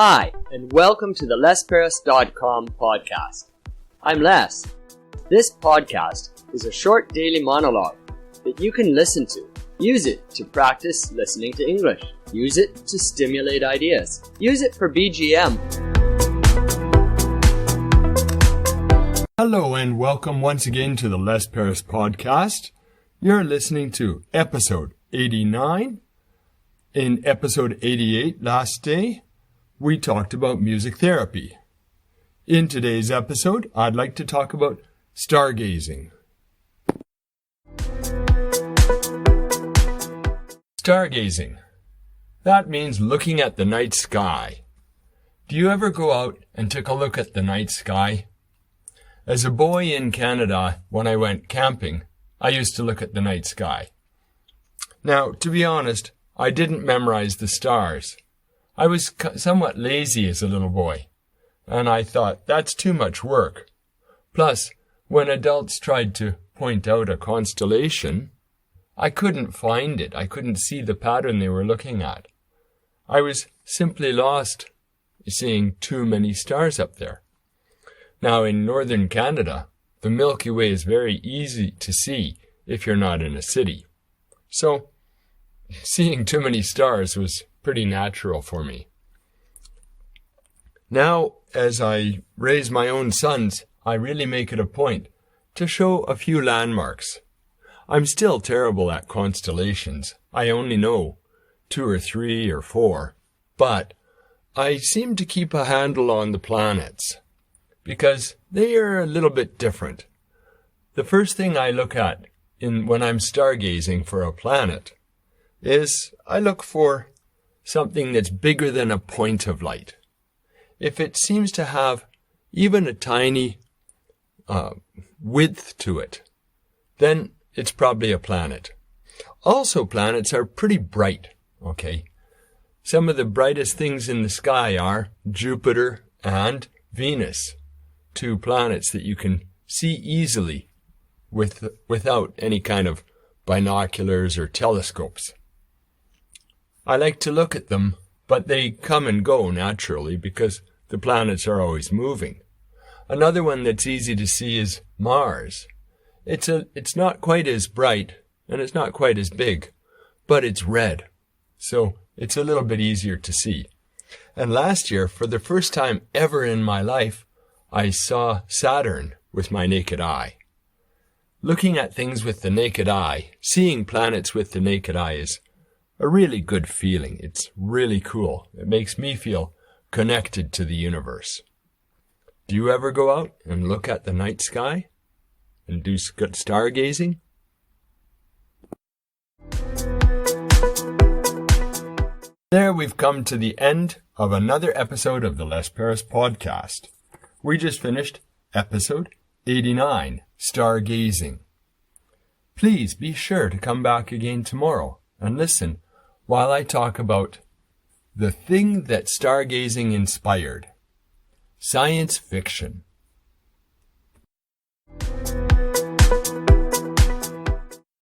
Hi, and welcome to the lesparis.com podcast. I'm Les. This podcast is a short daily monologue that you can listen to. Use it to practice listening to English. Use it to stimulate ideas. Use it for BGM. Hello and welcome once again to the Les Paris podcast. You're listening to episode 89. In episode 88 last day, we talked about music therapy. In today's episode, I'd like to talk about stargazing. Stargazing. That means looking at the night sky. Do you ever go out and take a look at the night sky? As a boy in Canada, when I went camping, I used to look at the night sky. Now, to be honest, I didn't memorize the stars. I was somewhat lazy as a little boy, and I thought, that's too much work. Plus, when adults tried to point out a constellation, I couldn't find it. I couldn't see the pattern they were looking at. I was simply lost seeing too many stars up there. Now, in northern Canada, the Milky Way is very easy to see if you're not in a city. So, seeing too many stars was pretty natural for me. Now, as I raise my own sons, I really make it a point to show a few landmarks. I'm still terrible at constellations. I only know 2 or 3 or 4, but I seem to keep a handle on the planets because they are a little bit different. The first thing I look at when I'm stargazing for a planet is I look for something that's bigger than a point of light. If it seems to have even a tiny width to it, then it's probably a planet. Also, planets are pretty bright, okay? Some of the brightest things in the sky are Jupiter and Venus, 2 planets that you can see easily without any kind of binoculars or telescopes. I like to look at them, but they come and go naturally because the planets are always moving. Another one that's easy to see is Mars. It's not quite as bright and it's not quite as big, but it's red. So it's a little bit easier to see. And last year, for the first time ever in my life, I saw Saturn with my naked eye. Looking at things with the naked eye, seeing planets with the naked eye is a really good feeling. It's really cool. It makes me feel connected to the universe. Do you ever go out and look at the night sky and do stargazing? There we've come to the end of another episode of the Les Paris podcast. We just finished episode 89, Stargazing. Please be sure to come back again tomorrow and listen while I talk about the thing that stargazing inspired. Science fiction.